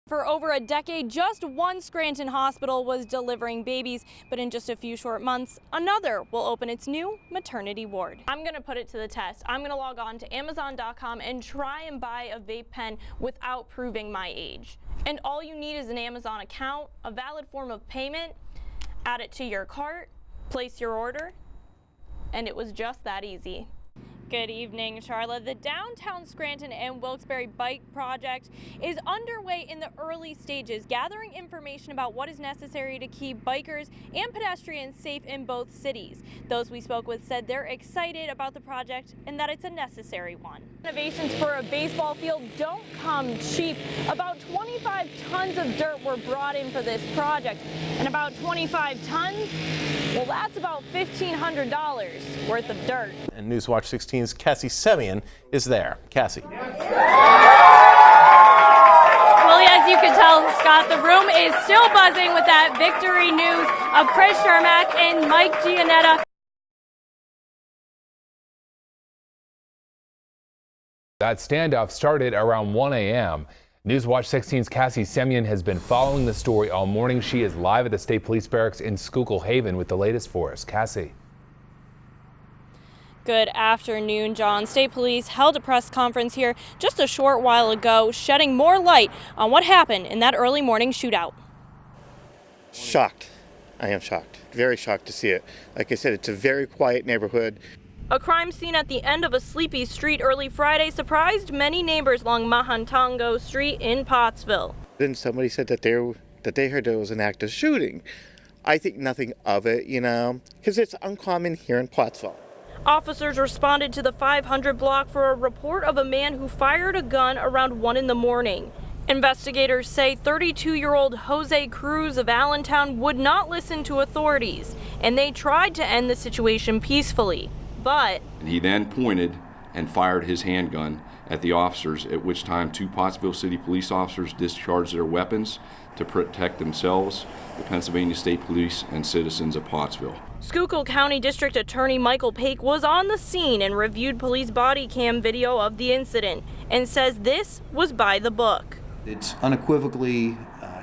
For over a decade, just one Scranton hospital was delivering babies, but in just a few short months, another will open its new maternity ward. I'm going to put it to the test. I'm going to log on to Amazon.com and try and buy a vape pen without proving my age. And all you need is an Amazon account, a valid form of payment, add it to your cart, place your order, and it was just that easy. Good evening, Charlotte. The downtown Scranton and Wilkes-Barre Bike Project is underway in the early stages, gathering information about what is necessary to keep bikers and pedestrians safe in both cities. Those we spoke with said they're excited about the project and that it's a necessary one. Renovations for a baseball field don't come cheap. About 25 tons of dirt were brought in for this project, and about 25 tons, well, that's about $1,500 worth of dirt. And Newswatch 16's Cassie Semyon is there. Cassie. Well, as you can tell, Scott, the room is still buzzing with that victory news of Chris Shermack and Mike Giannetta. That standoff started around 1 a.m. Newswatch 16's Cassie Semyon has been following the story all morning. She is live at the State Police Barracks in Schuylkill Haven with the latest for us. Cassie. Good afternoon, John. State Police held a press conference here just a short while ago, shedding more light on what happened in that early morning shootout. Shocked. I am shocked. Very shocked to see it. Like I said, it's a very quiet neighborhood. A crime scene at the end of a sleepy street early Friday surprised many neighbors along Mahantongo Street in Pottsville. Then somebody said that they heard there was an active shooting. I think nothing of it, because it's uncommon here in Pottsville. Officers responded to the 500 block for a report of a man who fired a gun around 1 in the morning. Investigators say 32-year-old Jose Cruz of Allentown would not listen to authorities, and they tried to end the situation peacefully. But he then pointed and fired his handgun at the officers, at which time 2 Pottsville City police officers discharged their weapons to protect themselves, the Pennsylvania State Police, and citizens of Pottsville. Schuylkill County District Attorney Michael Paik was on the scene and reviewed police body cam video of the incident and says this was by the book. It's unequivocally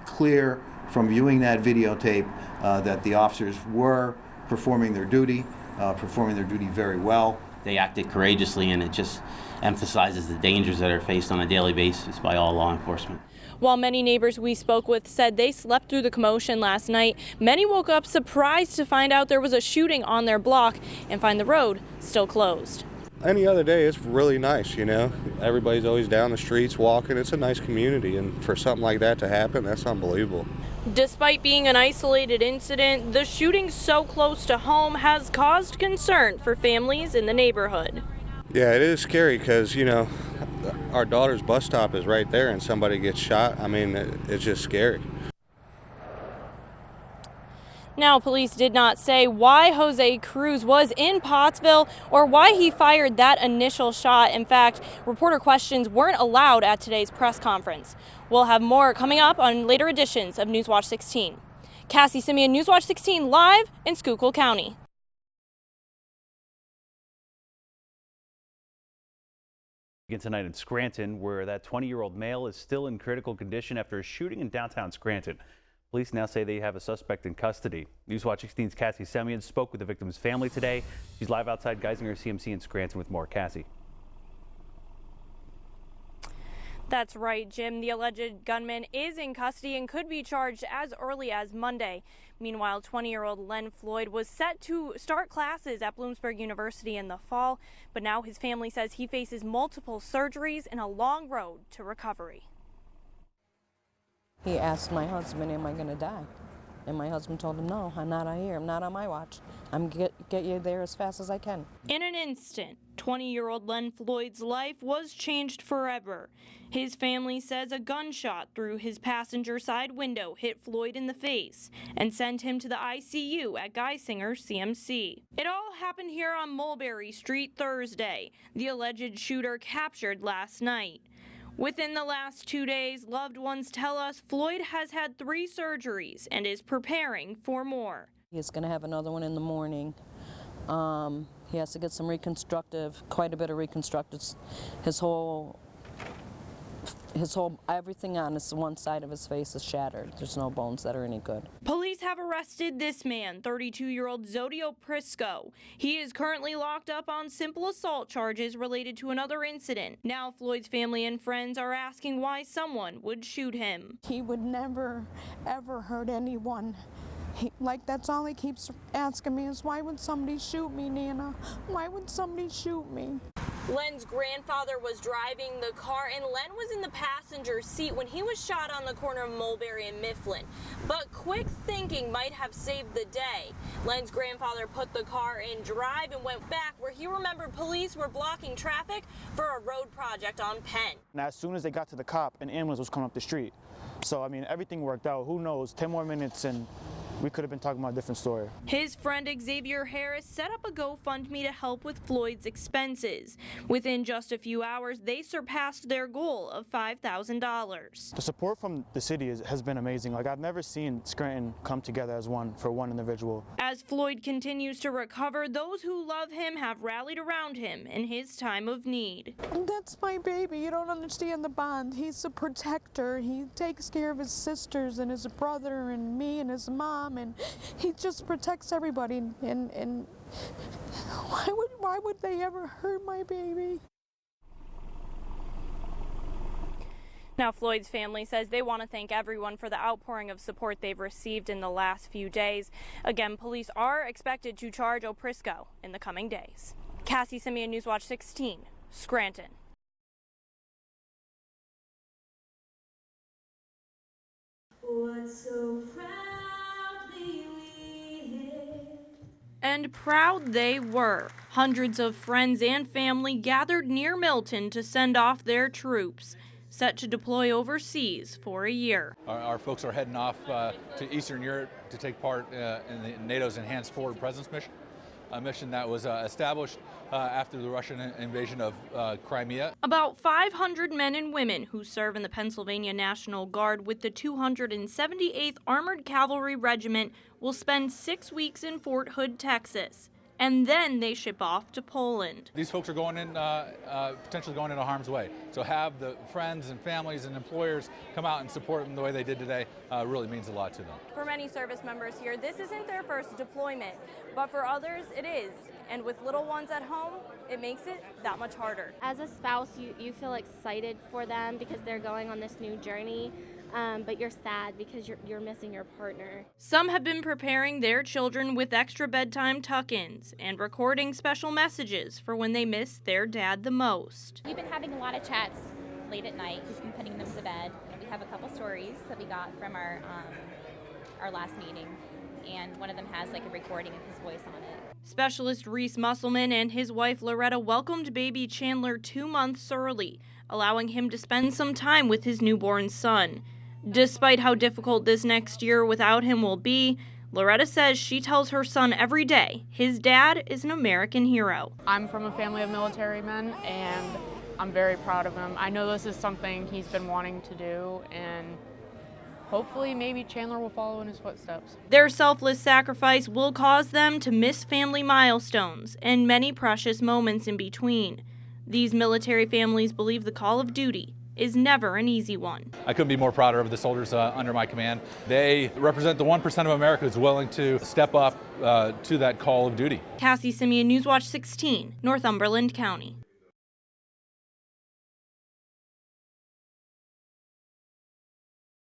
clear from viewing that videotape that the officers were performing their duty very well. They acted courageously, and it just emphasizes the dangers that are faced on a daily basis by all law enforcement. While many neighbors we spoke with said they slept through the commotion last night, many woke up surprised to find out there was a shooting on their block and find the road still closed. Any other day, it's really nice, Everybody's always down the streets walking. It's a nice community, and for something like that to happen, that's unbelievable. Despite being an isolated incident, the shooting so close to home has caused concern for families in the neighborhood. Yeah, it is scary because, our daughter's bus stop is right there and somebody gets shot. It's just scary. Now, police did not say why Jose Cruz was in Pottsville or why he fired that initial shot. In fact, reporter questions weren't allowed at today's press conference. We'll have more coming up on later editions of Newswatch 16. Cassie Semyon, Newswatch 16, live in Schuylkill County. Again tonight in Scranton, where that 20-year-old male is still in critical condition after a shooting in downtown Scranton. Police now say they have a suspect in custody. Newswatch 16's Cassie Semyon spoke with the victim's family today. She's live outside Geisinger CMC in Scranton with more. Cassie. That's right, Jim. The alleged gunman is in custody and could be charged as early as Monday. Meanwhile, 20-year-old Len Floyd was set to start classes at Bloomsburg University in the fall, but now his family says he faces multiple surgeries and a long road to recovery. He asked my husband, am I going to die? And my husband told him, no, I'm not out here. I'm not on my watch. I'm get you there as fast as I can. In an instant, 20-year-old Len Floyd's life was changed forever. His family says a gunshot through his passenger side window hit Floyd in the face and sent him to the ICU at Geisinger CMC. It all happened here on Mulberry Street Thursday. The alleged shooter captured last night. Within the last 2 days, loved ones tell us Floyd has had 3 surgeries and is preparing for more. He's going to have another one in the morning. He has to get some quite a bit of reconstructive. His whole everything on one side of his face is shattered. There's no bones that are any good. Police have arrested this man, 32-year-old Zodio Prisco. He is currently locked up on simple assault charges related to another incident. Now Floyd's family and friends are asking why someone would shoot him. He would never, ever hurt anyone. That's all he keeps asking me is, why would somebody shoot me, Nana? Why would somebody shoot me? Len's grandfather was driving the car, and Len was in the passenger seat when he was shot on the corner of Mulberry and Mifflin. But quick thinking might have saved the day. Len's grandfather put the car in drive and went back where he remembered police were blocking traffic for a road project on Penn. And as soon as they got to the cop, an ambulance was coming up the street. So, I mean, everything worked out. Who knows, 10 more minutes and we could have been talking about a different story. His friend Xavier Harris set up a GoFundMe to help with Floyd's expenses. Within just a few hours, they surpassed their goal of $5,000. The support from the city has been amazing. Like, I've never seen Scranton come together as one for one individual. As Floyd continues to recover, those who love him have rallied around him in his time of need. That's my baby. You don't understand the bond. He's a protector. He takes care of his sisters and his brother and me and his mom. And he just protects everybody, and why would they ever hurt my baby? Now, Floyd's family says they want to thank everyone for the outpouring of support they've received in the last few days. Again, police are expected to charge Oprisco in the coming days. Cassie, Semyon, Newswatch 16, Scranton. What's so proud? And proud they were. Hundreds of friends and family gathered near Milton to send off their troops, set to deploy overseas for a year. Our folks are heading off to Eastern Europe to take part in the NATO's Enhanced Forward Presence mission, a mission that was established after the Russian invasion of Crimea. About 500 men and women who serve in the Pennsylvania National Guard with the 278th Armored Cavalry Regiment will spend 6 weeks in Fort Hood, Texas, and then they ship off to Poland. These folks are going in, potentially going into harm's way. So have the friends and families and employers come out and support them the way they did today really means a lot to them. For many service members here, this isn't their first deployment, but for others it is. And with little ones at home, it makes it that much harder. As a spouse, you feel excited for them because they're going on this new journey. But you're sad because you're missing your partner. Some have been preparing their children with extra bedtime tuck-ins and recording special messages for when they miss their dad the most. We've been having a lot of chats late at night. He's been putting them to bed. We have a couple stories that we got from our last meeting, and one of them has like a recording of his voice on it. Specialist Reese Musselman and his wife Loretta welcomed baby Chandler 2 months early, allowing him to spend some time with his newborn son. Despite how difficult this next year without him will be, Loretta says she tells her son every day his dad is an American hero. I'm from a family of military men, and I'm very proud of him. I know this is something he's been wanting to do, and hopefully maybe Chandler will follow in his footsteps. Their selfless sacrifice will cause them to miss family milestones and many precious moments in between. These military families believe the call of duty is never an easy one. I couldn't be more prouder of the soldiers under my command. They represent the 1% of America who's willing to step up to that call of duty. Cassie, Semyon, Newswatch 16, Northumberland County.